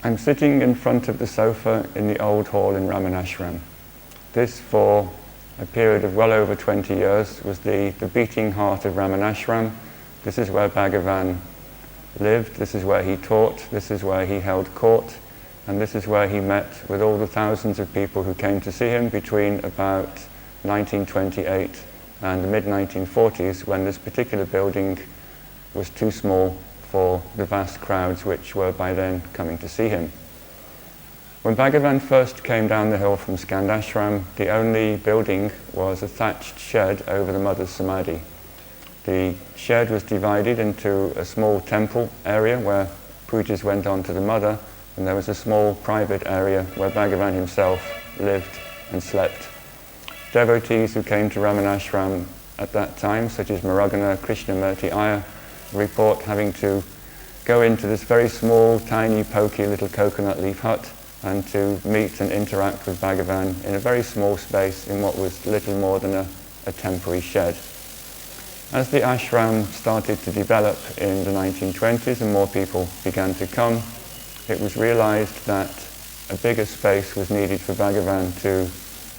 I'm sitting in front of the sofa in the old hall in Ramana Ashram. This, for a period of well over 20 years, was the beating heart of Ramana Ashram. This is where Bhagavan lived, this is where he taught, this is where he held court, and this is where he met with all the thousands of people who came to see him between about 1928 and the mid-1940s, when this particular building was too small for the vast crowds which were by then coming to see him. When Bhagavan first came down the hill from Skandashram, the only building was a thatched shed over the mother's samadhi. The shed was divided into a small temple area where pujas went on to the mother, and there was a small private area where Bhagavan himself lived and slept. Devotees who came to Ramana Ashram at that time, such as Maragana Krishnamurti Iyer, report having to go into this very small, tiny, poky little coconut leaf hut and to meet and interact with Bhagavan in a very small space in what was little more than a temporary shed. As the ashram started to develop in the 1920s and more people began to come, it was realized that a bigger space was needed for Bhagavan to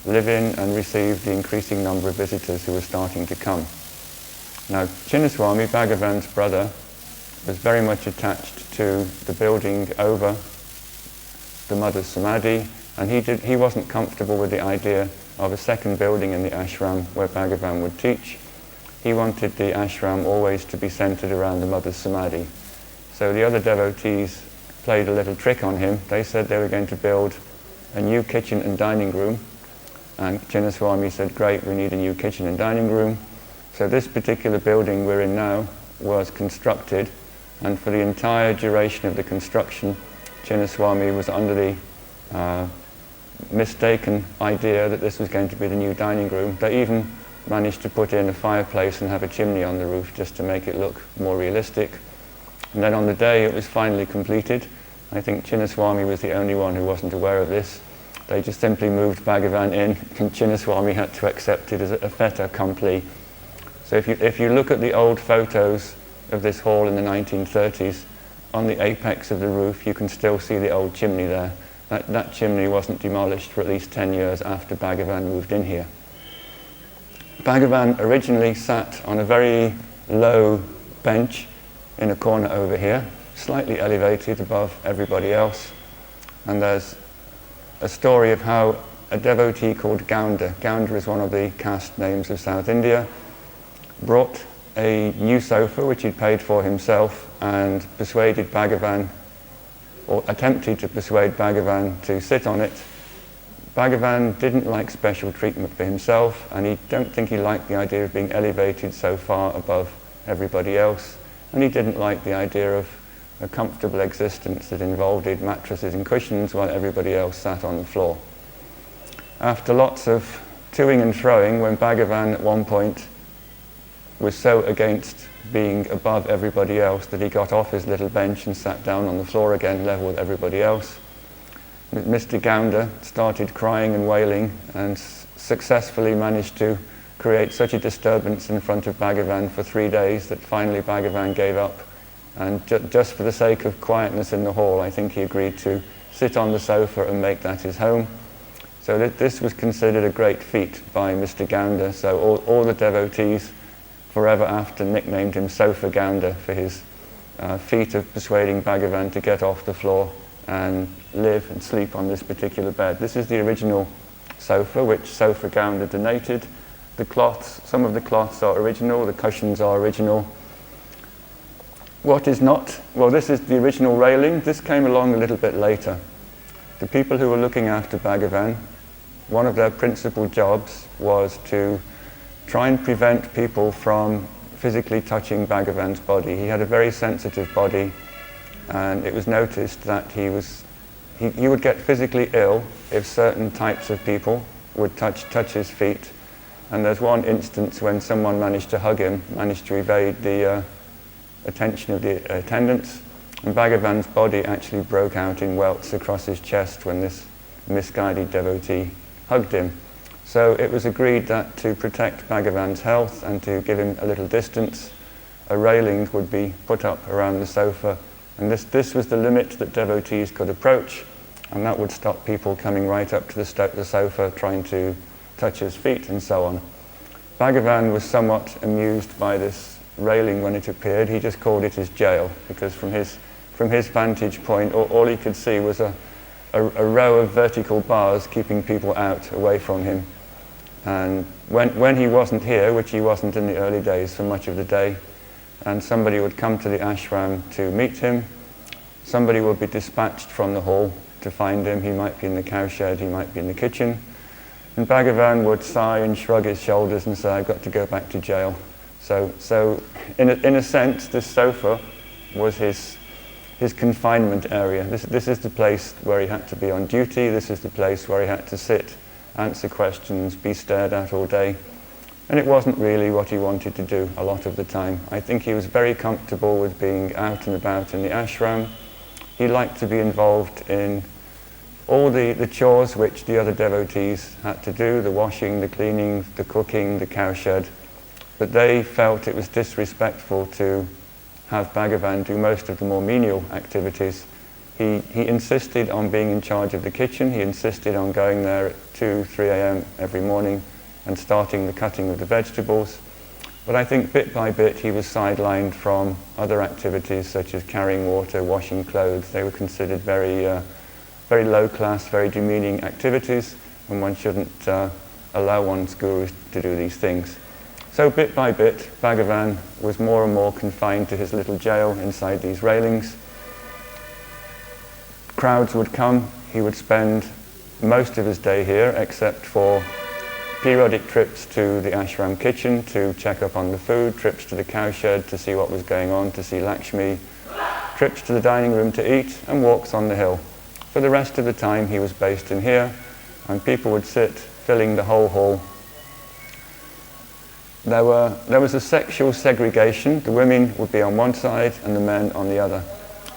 live in and receive the increasing number of visitors who were starting to come. Now, Chinnaswami, Bhagavan's brother, was very much attached to the building over the mother's samadhi, and he wasn't comfortable with the idea of a second building in the ashram where Bhagavan would teach. He wanted the ashram always to be centered around the mother's samadhi. So the other devotees played a little trick on him. They said they were going to build a new kitchen and dining room, and Chinnaswami said, great, we need a new kitchen and dining room. So this particular building we're in now was constructed, and for the entire duration of the construction, Chinnaswami was under the mistaken idea that this was going to be the new dining room. They even managed to put in a fireplace and have a chimney on the roof just to make it look more realistic. And then on the day it was finally completed, I think Chinnaswami was the only one who wasn't aware of this. They just simply moved Bhagavan in, and Chinnaswami had to accept it as a fait accompli. So if you look at the old photos of this hall in the 1930s, on the apex of the roof you can still see the old chimney there. That chimney wasn't demolished for at least 10 years after Bhagavan moved in here. Bhagavan originally sat on a very low bench in a corner over here, slightly elevated above everybody else. And there's a story of how a devotee called Gaunda is one of the caste names of South India, brought a new sofa which he'd paid for himself and persuaded Bhagavan, or attempted to persuade Bhagavan to sit on it. Bhagavan didn't like special treatment for himself, and he don't think he liked the idea of being elevated so far above everybody else, and he didn't like the idea of a comfortable existence that involved mattresses and cushions while everybody else sat on the floor. After lots of toing and froing, when Bhagavan at one point was so against being above everybody else that he got off his little bench and sat down on the floor again, level with everybody else, Mr. Gaunda started crying and wailing and successfully managed to create such a disturbance in front of Bhagavan for 3 days that finally Bhagavan gave up. And just for the sake of quietness in the hall, I think he agreed to sit on the sofa and make that his home. So this was considered a great feat by Mr. Gaunda. So all the devotees forever after nicknamed him Sofa Gaunda for his feat of persuading Bhagavan to get off the floor and live and sleep on this particular bed. This is the original sofa, which Sofa Gaunda donated. The cloths, some of the cloths are original, the cushions are original. What is not? Well, this is the original railing. This came along a little bit later. The people who were looking after Bhagavan, one of their principal jobs was to try and prevent people from physically touching Bhagavan's body. He had a very sensitive body, and it was noticed that he would get physically ill if certain types of people would touch his feet. And there's one instance when someone managed to hug him, managed to evade the attention of the attendants, and Bhagavan's body actually broke out in welts across his chest when this misguided devotee hugged him. So it was agreed that to protect Bhagavan's health and to give him a little distance, a railing would be put up around the sofa And this was the limit that devotees could approach, and that would stop people coming right up to the sofa trying to touch his feet and so on. Bhagavan was somewhat amused by this railing when it appeared. He just called it his jail, because from his vantage point, all he could see was a row of vertical bars keeping people out, away from him. And when he wasn't here, which he wasn't in the early days for much of the day, and somebody would come to the ashram to meet him, somebody would be dispatched from the hall to find him. He might be in the cowshed, he might be in the kitchen. And Bhagavan would sigh and shrug his shoulders and say, I've got to go back to jail. So in a sense, this sofa was his confinement area. This is the place where he had to be on duty. This is the place where he had to sit, answer questions, be stared at all day. And it wasn't really what he wanted to do a lot of the time. I think he was very comfortable with being out and about in the ashram. He liked to be involved in all the chores which the other devotees had to do, the washing, the cleaning, the cooking, the cowshed. But they felt it was disrespectful to have Bhagavan do most of the more menial activities. He insisted on being in charge of the kitchen. He insisted on going there at 2, 3 a.m. every morning and starting the cutting of the vegetables. But I think bit by bit he was sidelined from other activities such as carrying water, washing clothes. They were considered very low class, very demeaning activities, and one shouldn't allow one's gurus to do these things. So bit by bit, Bhagavan was more and more confined to his little jail inside these railings. Crowds would come. He would spend most of his day here, except for periodic trips to the ashram kitchen to check up on the food, trips to the cowshed to see what was going on, to see Lakshmi, trips to the dining room to eat, and walks on the hill. For the rest of the time he was based in here, and people would sit filling the whole hall. There was a sexual segregation. The women would be on one side and the men on the other.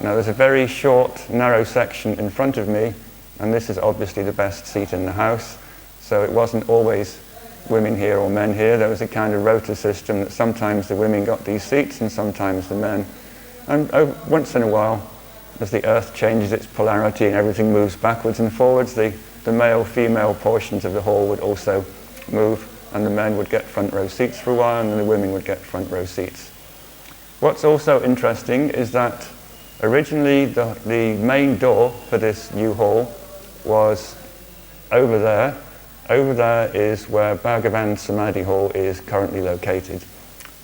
Now there's a very short, narrow section in front of me, and this is obviously the best seat in the house. So it wasn't always women here or men here. There was a kind of rota system that sometimes the women got these seats and sometimes the men. And once in a while, as the earth changes its polarity and everything moves backwards and forwards, the male-female portions of the hall would also move, and the men would get front row seats for a while and the women would get front row seats. What's also interesting is that originally the main door for this new hall was over there. Over there is where Bhagavan's Samadhi Hall is currently located.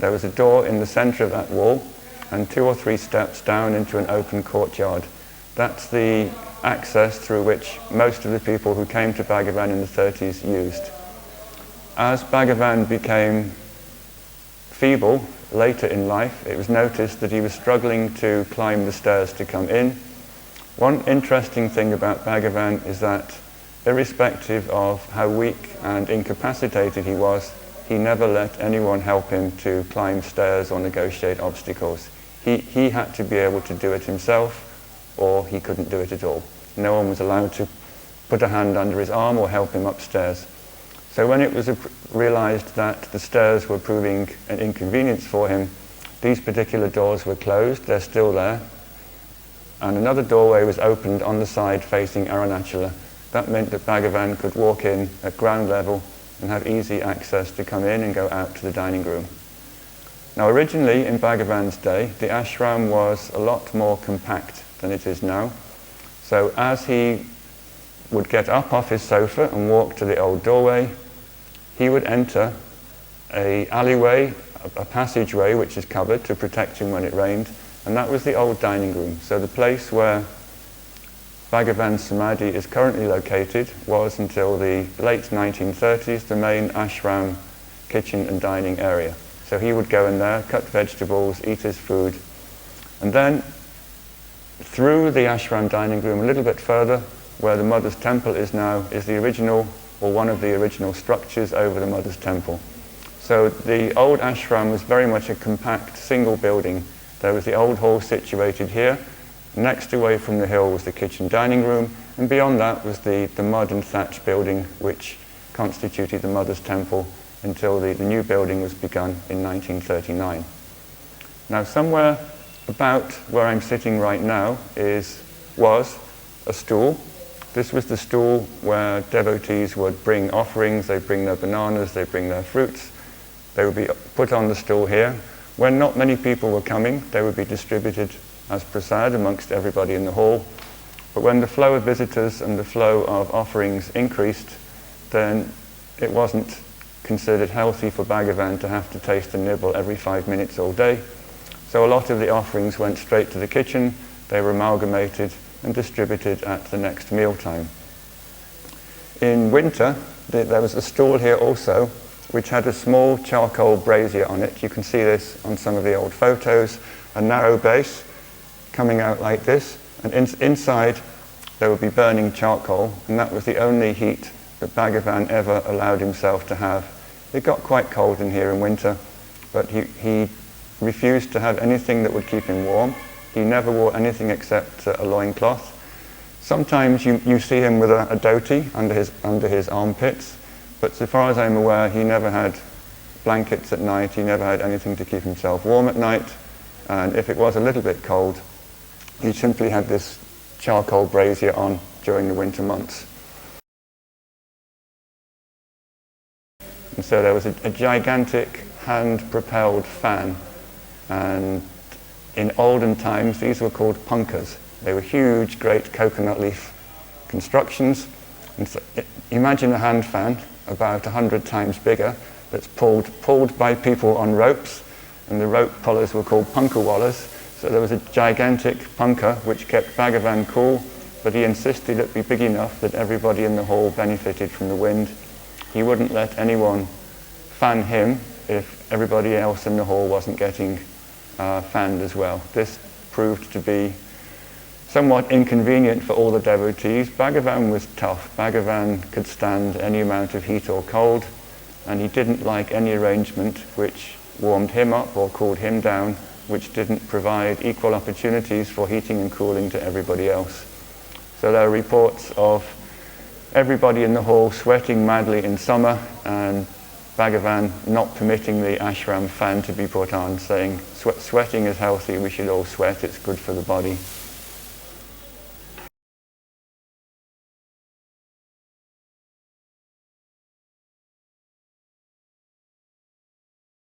There was a door in the center of that wall and 2 or 3 steps down into an open courtyard. That's the access through which most of the people who came to Bhagavan in the 30s used. As Bhagavan became feeble later in life, it was noticed that he was struggling to climb the stairs to come in. One interesting thing about Bhagavan is that irrespective of how weak and incapacitated he was, he never let anyone help him to climb stairs or negotiate obstacles. He had to be able to do it himself, or he couldn't do it at all. No one was allowed to put a hand under his arm or help him upstairs. So when it was realized that the stairs were proving an inconvenience for him, these particular doors were closed. They're still there. And another doorway was opened on the side facing Arunachala. That meant that Bhagavan could walk in at ground level and have easy access to come in and go out to the dining room. Now originally, in Bhagavan's day, the ashram was a lot more compact than it is now. So as he would get up off his sofa and walk to the old doorway, he would enter an alleyway, a passageway which is covered to protect him when it rained, and that was the old dining room. So the place where Bhagavan's Samadhi is currently located was, until the late 1930s, the main ashram kitchen and dining area. So he would go in there, cut vegetables, eat his food, and then through the ashram dining room a little bit further, where the Mother's Temple is now, is the original, or one of the original structures over the Mother's Temple. So the old ashram was very much a compact single building. There was the old hall situated here. Next away from the hill was the kitchen dining room, and beyond that was the mud and thatch building which constituted the Mother's Temple until the new building was begun in 1939. Now somewhere about where I'm sitting right now was a stool. This was the stool where devotees would bring offerings, they'd bring their bananas, they'd bring their fruits. They would be put on the stool here. When not many people were coming, they would be distributed as prasad amongst everybody in the hall. But when the flow of visitors and the flow of offerings increased, then it wasn't considered healthy for Bhagavan to have to taste and nibble every 5 minutes all day. So a lot of the offerings went straight to the kitchen, they were amalgamated and distributed at the next mealtime. In winter, there was a stool here also, which had a small charcoal brazier on it. You can see this on some of the old photos, a narrow base coming out like this, and inside there would be burning charcoal, and that was the only heat that Bhagavan ever allowed himself to have. It got quite cold in here in winter, but he refused to have anything that would keep him warm. He never wore anything except a loincloth. Sometimes you see him with a dhoti under his armpits, but so far as I'm aware, he never had blankets at night, he never had anything to keep himself warm at night, and if it was a little bit cold, he simply had this charcoal brazier on during the winter months. And so there was a gigantic hand-propelled fan, and in olden times these were called punkas. They were huge, great coconut leaf constructions. And so, imagine a hand fan about 100 times bigger that's pulled by people on ropes, and the rope pullers were called punkawallahs. So there was a gigantic punka which kept Bhagavan cool, but he insisted it be big enough that everybody in the hall benefited from the wind. He wouldn't let anyone fan him if everybody else in the hall wasn't getting fanned as well. This proved to be somewhat inconvenient for all the devotees. Bhagavan was tough. Bhagavan could stand any amount of heat or cold, and he didn't like any arrangement which warmed him up or cooled him down, which didn't provide equal opportunities for heating and cooling to everybody else. So there are reports of everybody in the hall sweating madly in summer, and Bhagavan not permitting the ashram fan to be put on, saying, sweating is healthy, we should all sweat, it's good for the body.